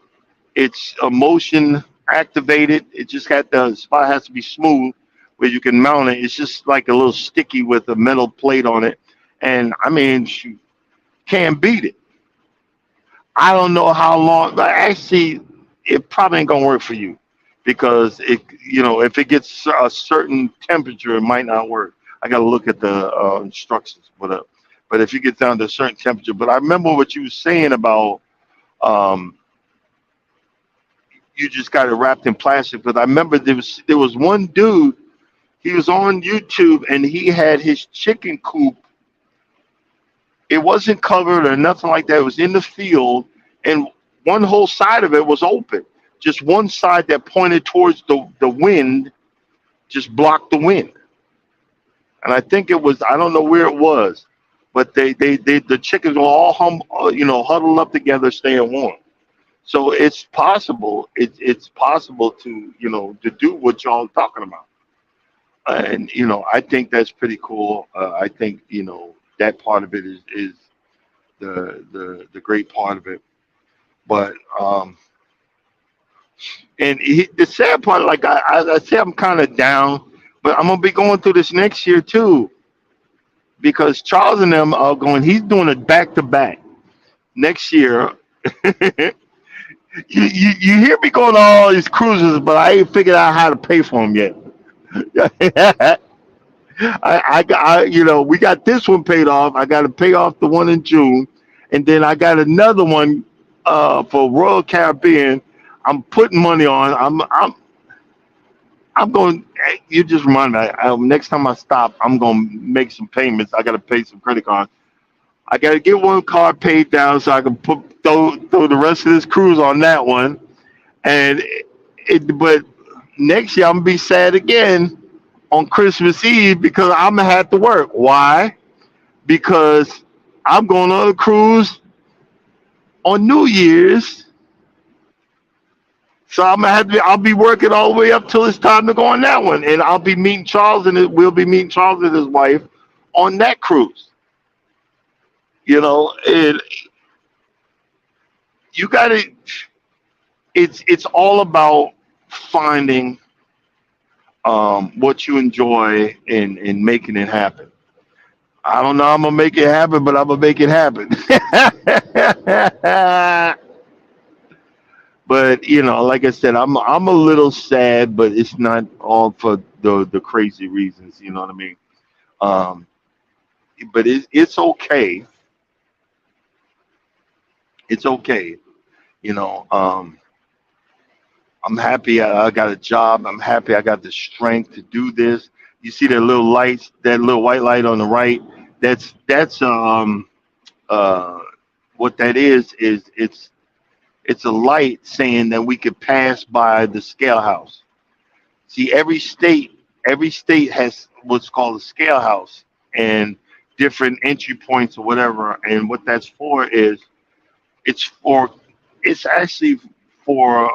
it's a motion activated. It just got the spot has to be smooth where you can mount it. It's just like a little sticky with a metal plate on it, and I mean, shoot, can't beat it. I don't know how long, but actually, it probably ain't gonna work for you because if it gets a certain temperature, it might not work. I got to look at the instructions, but if you get down to a certain temperature, but I remember what you were saying about um, you just got it wrapped in plastic. But I remember there was one dude. He was on YouTube and he had his chicken coop. It wasn't covered or nothing like that. It was in the field, and one whole side of it was open. Just one side that pointed towards the wind just blocked the wind. And I think it was, I don't know where it was, but the chickens were all huddled up together, staying warm. So it's possible. It's possible to do what y'all talking about. And I think that's pretty cool. I think that part of it is the great part of it. But the sad part, like I say, I'm kind of down, but I'm gonna be going through this next year too because Charles and them are going. He's doing it back to back next year. You hear me going on all these cruises, but I ain't figured out how to pay for them yet. We got this one paid off. I got to pay off the one in June, and then I got another one for Royal Caribbean. I'm putting money on. I'm going. You just remind me. Next time I stop, I'm going to make some payments. I got to pay some credit cards. I got to get one card paid down so I can throw the rest of this cruise on that one. And but next year I'm gonna be sad again on Christmas Eve because I'm gonna have to work. Why? Because I'm going on a cruise on New Year's, so I'm gonna have to. I'll be working all the way up till it's time to go on that one, and I'll be meeting Charles we'll be meeting Charles and his wife on that cruise. And you got to. It's all about finding what you enjoy and making it happen. I don't know how I'm gonna make it happen, but I'm gonna make it happen. But like I said, I'm a little sad, but it's not all for the crazy reasons. You know what I mean? Um, but it's okay. It's okay. You know, um, I'm happy I got a job. I'm happy I got the strength to do this. You see that little lights, that little white light on the right. That's uh what that is it's a light saying that we could pass by the scale house. See, every state has what's called a scale house and different entry points or whatever. And what that's for is it's for it's actually for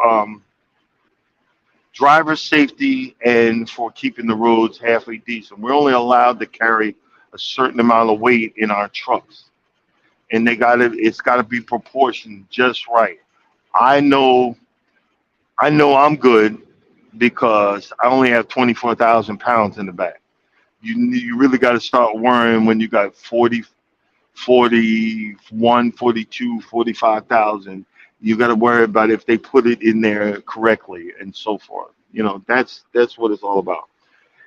driver safety and for keeping the roads halfway decent. We're only allowed to carry a certain amount of weight in our trucks, and it's got to be proportioned just right. I know I know I'm good because I only have 24,000 pounds in the back. You really got to start worrying when you got 40, 41, 42, 45,000. You got to worry about if they put it in there correctly and so forth. That's what it's all about.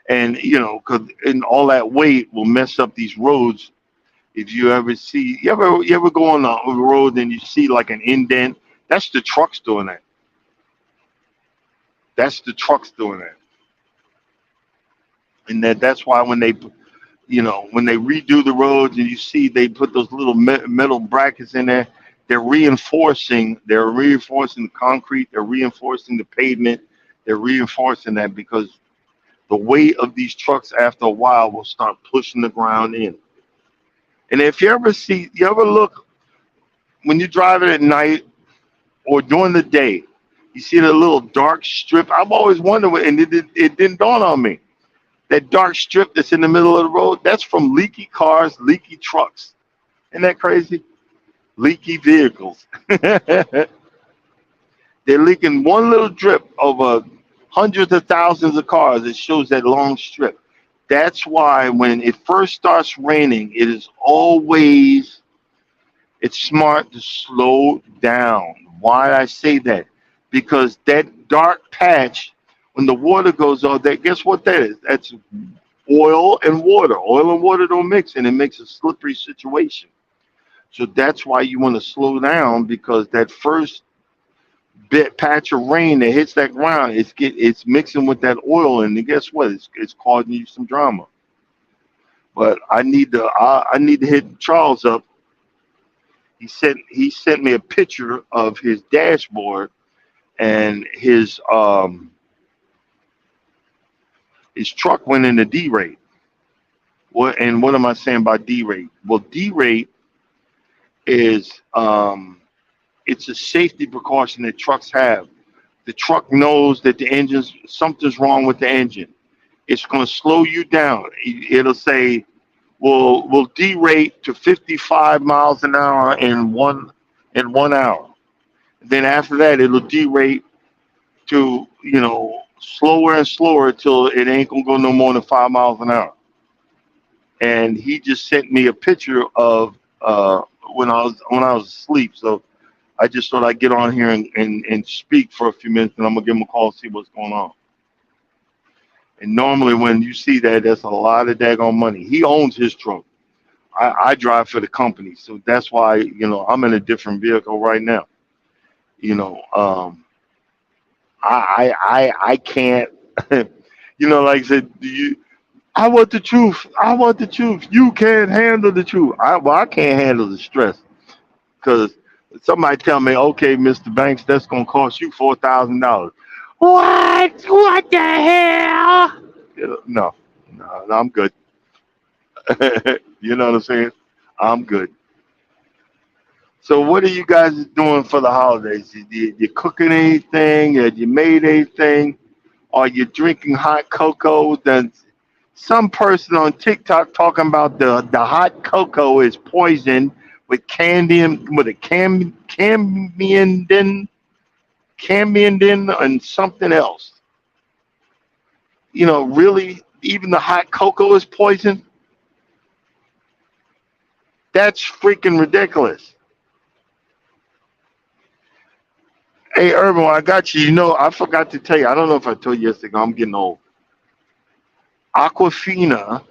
And because and all that weight will mess up these roads. If you ever go on the road and you see like an indent, that's the trucks doing that. That's the trucks doing that. And that's why when they redo the roads and you see they put those little metal brackets in there, they're reinforcing the concrete, they're reinforcing the pavement, they're reinforcing that because the weight of these trucks after a while will start pushing the ground in. And if you ever look when you're driving at night or during the day, you see the little dark strip. I've always wondered, and it didn't dawn on me. That dark strip that's in the middle of the road, that's from leaky cars, leaky trucks. Isn't that crazy? Leaky vehicles. They're leaking one little drip over hundreds of thousands of cars. It shows that long strip. That's why when it first starts raining, it's smart to slow down. Why I say that? Because that dark patch, when the water goes off, that guess what that is? That's oil and water. Oil and water don't mix, and it makes a slippery situation. So that's why you want to slow down because that first bit patch of rain that hits that ground, it's mixing with that oil, and guess what? It's causing you some drama. But I need to hit Charles up. He sent me a picture of his dashboard and his truck went into D rate. What am I saying by D rate? Well, D rate is it's a safety precaution that trucks have. The truck knows that the engine's something's wrong with the engine. It's going to slow you down. It'll say, we'll derate to 55 miles an hour in 1 hour. Then after that, it'll derate to slower and slower till it ain't gonna go no more than 5 miles an hour. And he just sent me a picture of when I was asleep. So I just thought I'd get on here and speak for a few minutes, and I'm gonna give him a call and see what's going on. And normally, when you see that, that's a lot of daggone money. He owns his truck. I drive for the company, so that's why I'm in a different vehicle right now. You know, um, I can't. Like I said, I want the truth. I want the truth. You can't handle the truth. I can't handle the stress because somebody tell me, okay, Mr. Banks, that's gonna cost you $4,000. What? What the hell? No, no, I'm good. You know what I'm saying? I'm good. So, what are you guys doing for the holidays? You cooking anything? Have you made anything? Are you drinking hot cocoa? Then some person on TikTok talking about the hot cocoa is poison with candium, with a cambiendin and something else. Really, even the hot cocoa is poison. That's freaking ridiculous. Hey, Urban, I got you. I forgot to tell you. I don't know if I told you yesterday. I'm getting old. Aquafina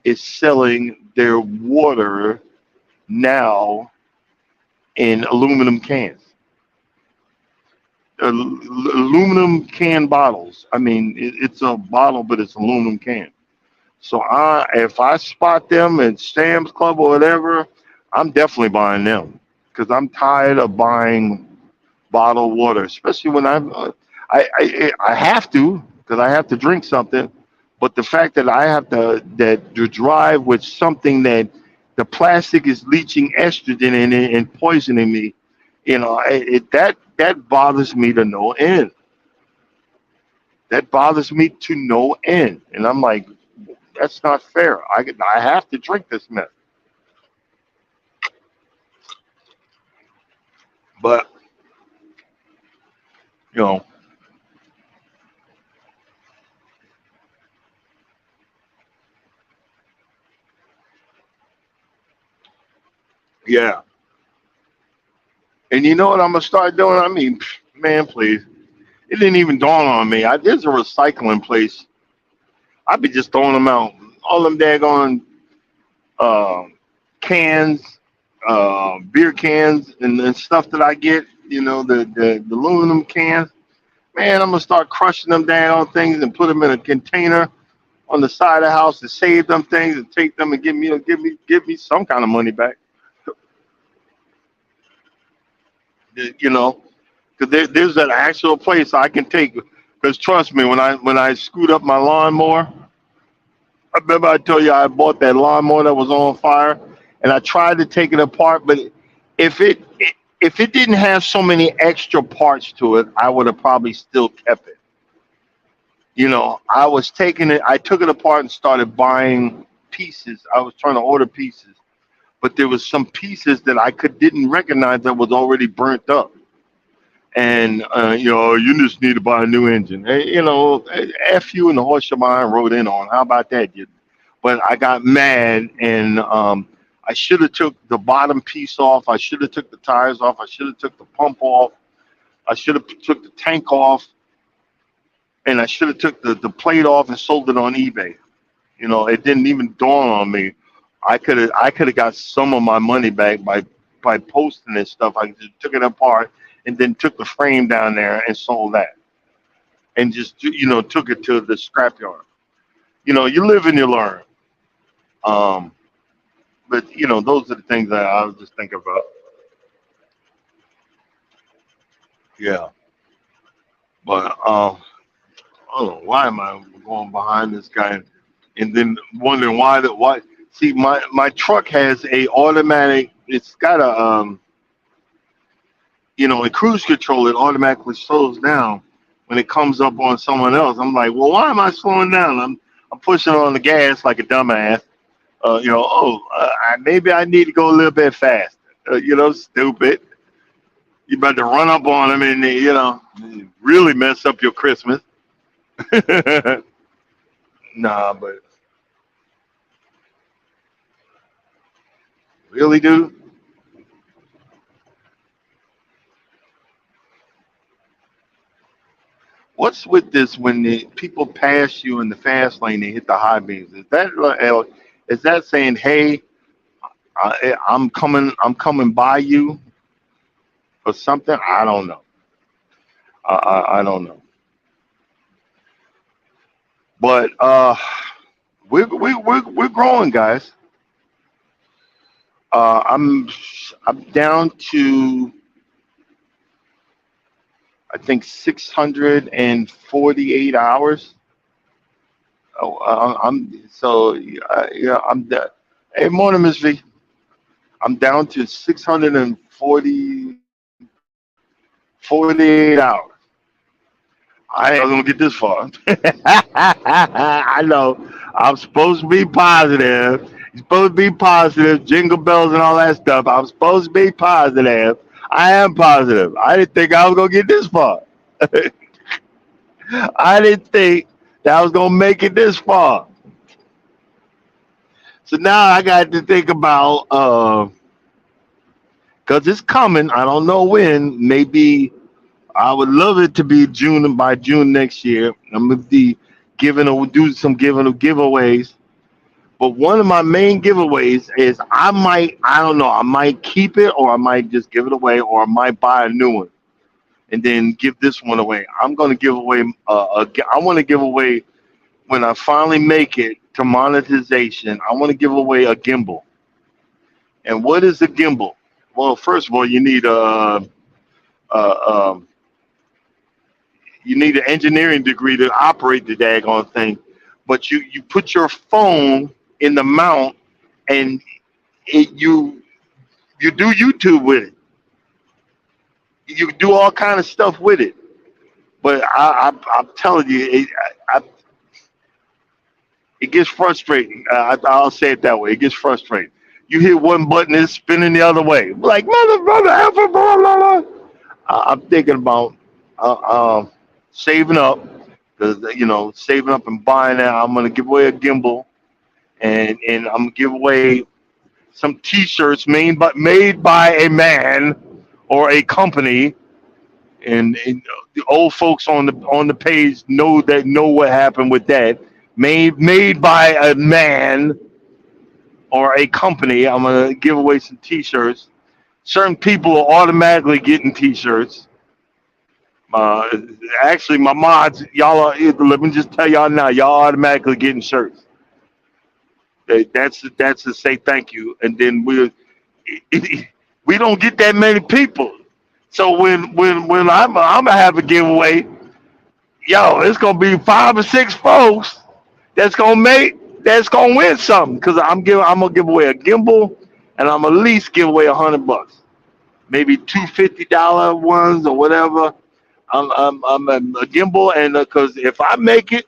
is selling their water now in aluminum cans, aluminum can bottles. I mean, it's a bottle, but it's aluminum can. So if I spot them at Sam's Club or whatever, I'm definitely buying them because I'm tired of buying bottled water, especially when I have to because I have to drink something. But the fact that I have to drive with something that the plastic is leaching estrogen in it and poisoning me, that bothers me to no end. That bothers me to no end, and I'm like, that's not fair. I have to drink this mess. But you know, yeah. And you know what I'm gonna start doing? I mean, man, please. It didn't even dawn on me. There's a recycling place. I'd be just throwing them out. All them daggone uh, cans, beer cans, and stuff that I get. The aluminum cans. Man, I'm gonna start crushing them down things and put them in a container on the side of the house to save them things and take them and give me some kind of money back. You know, because there's an actual place I can take. Because trust me, when I screwed up my lawnmower, I remember I told you I bought that lawnmower that was on fire, and I tried to take it apart, but if it didn't have so many extra parts to it, I would have probably still kept it. I was taking it, I took it apart and started buying pieces. I was trying to order pieces, but there was some pieces that I could didn't recognize that was already burnt up. And you just need to buy a new engine. F you and the horse your mind rode in on. How about that? But I got mad and I should have took the bottom piece off. I should have took the tires off. I should have took the pump off. I should have took the tank off, and I should have took the plate off and sold it on eBay. It didn't even dawn on me. I could have got some of my money back by posting this stuff. I just took it apart and then took the frame down there and sold that, and just took it to the scrapyard. You live and you learn. Um, but those are the things that I was just thinking about. Yeah, but I don't know why am I going behind this guy, and then wondering why. See, my truck has a automatic. It's got a in cruise control, it automatically slows down when it comes up on someone else. I'm like, well, why am I slowing down? I'm pushing on the gas like a dumbass. Maybe I need to go a little bit faster. Stupid. You about to run up on them and really mess up your Christmas. Nah, but really, dude. What's with this when the people pass you in the fast lane, they hit the high beams? Is that saying, hey, I'm coming by you or something? I don't know. I don't know, but we're growing, guys. Uh, I'm I'm down to I think 648 hours. Oh, I'm so yeah. Hey, morning, Miss V. I'm down to 648 hours. I ain't gonna get this far. I know. I'm supposed to be positive. You're supposed to be positive, jingle bells and all that stuff. I'm supposed to be positive. I am positive. I didn't think I was gonna get this far. I didn't think that I was gonna make it this far. So now I got to think about because it's coming. I don't know when. Maybe I would love it to be June by June next year. I'm gonna be do some giving of giveaways. But one of my main giveaways is I don't know, I might keep it or I might just give it away or I might buy a new one and then give this one away. I'm gonna give away. I want to give away when I finally make it to monetization. I want to give away a gimbal. And what is a gimbal? Well, first of all, uh, um, you need an engineering degree to operate the daggone thing. But you put your phone in the mount and you do YouTube with it. You do all kind of stuff with it. But I'm telling you, I, it gets frustrating. I'll say it that way. It gets frustrating. You hit one button, it's spinning the other way. Like mother, effer, blah, blah, blah. I'm thinking about saving up, because saving up and buying that. I'm gonna give away a gimbal, and I'm gonna give away some T-shirts made by a man or a company. And the old folks on the page know what happened with that. Made by a man or a company. I'm gonna give away some T-shirts. Certain people are automatically getting T-shirts. Uh, Actually, my mods, y'all are. Let me just tell y'all now, y'all automatically getting shirts. That's to say thank you, and then we don't get that many people. So when I'm gonna have a giveaway, yo, it's gonna be 5 or 6 folks that's gonna win something because I'm gonna give away a gimbal, and I'm gonna at least give away $100, maybe two $50 ones or whatever. I'm a gimbal, and because if I make it,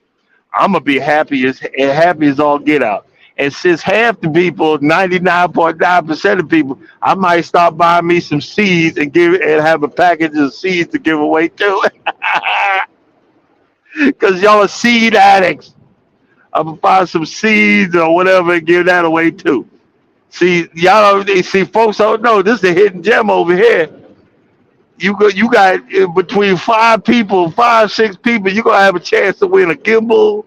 I'm gonna be happy as all get out. And since half the people, 99.9% of people, I might start buying me some seeds and have a package of seeds to give away too. Because y'all are seed addicts. I'm gonna find some seeds or whatever and give that away too. See, y'all don't see folks don't know this is a hidden gem over here. You got between 5 people, 5, 6 people, you're gonna have a chance to win a gimbal,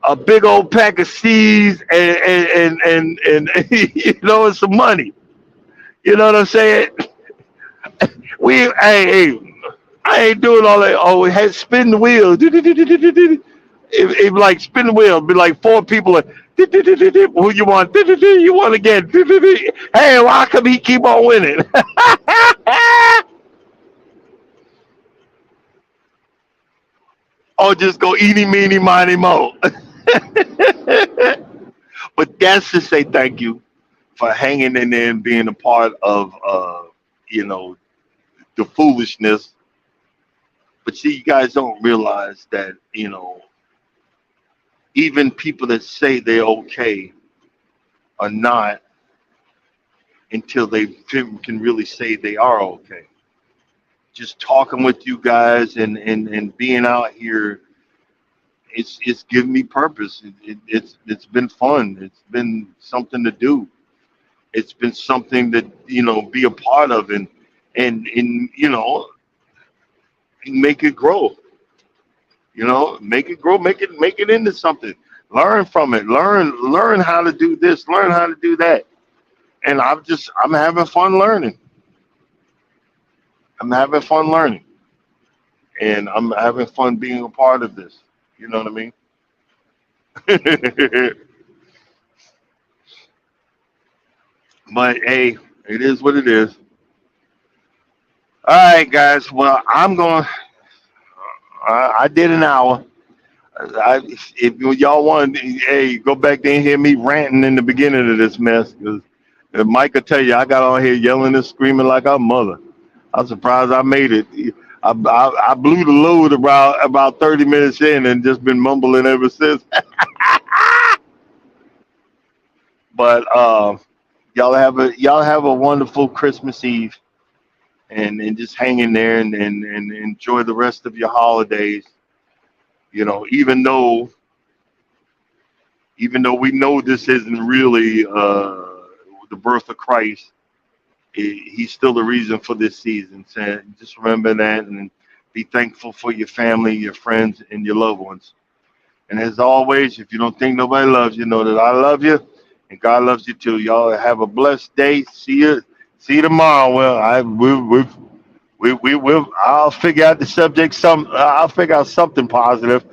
a big old pack of seeds, and and some money. You know what I'm saying? Hey, I ain't doing all that. Oh, we had spin the wheel. If like spin the wheel, be like 4 people. Like, who you want? You want again? Hey, why come he keep on winning? Or just go eeny, meeny, miny, mo. But that's to say thank you for hanging in there and being a part of, you know, the foolishness. But see, you guys don't realize that, even people that say they're okay are not until they can really say they are okay. Just talking with you guys and being out here, it's given me purpose. It's been fun. It's been something to do. It's been something that be a part of and make it grow. Make it grow, make it into something. Learn from it. Learn how to do this. Learn how to do that. And I'm having fun learning. I'm having fun learning. and I'm having fun being a part of this. You know what I mean? But hey, it is what it is. All right, guys. Well, I'm going. I did an hour. If y'all want, hey, go back there and hear me ranting in the beginning of this mess. Because Mike will tell you, I got on here yelling and screaming like a mother. I'm surprised I made it. I blew the load about 30 minutes in and just been mumbling ever since. But y'all have a wonderful Christmas Eve, and just hang in there and enjoy the rest of your holidays. You know, even though we know this isn't really the birth of Christ, he's still the reason for this season. So just remember that and be thankful for your family, your friends, and your loved ones. And as always, if you don't think nobody loves you, know that I love you and God loves you too. Y'all have a blessed day. See you tomorrow. Well, we will. I'll figure out the subject. I'll figure out something positive.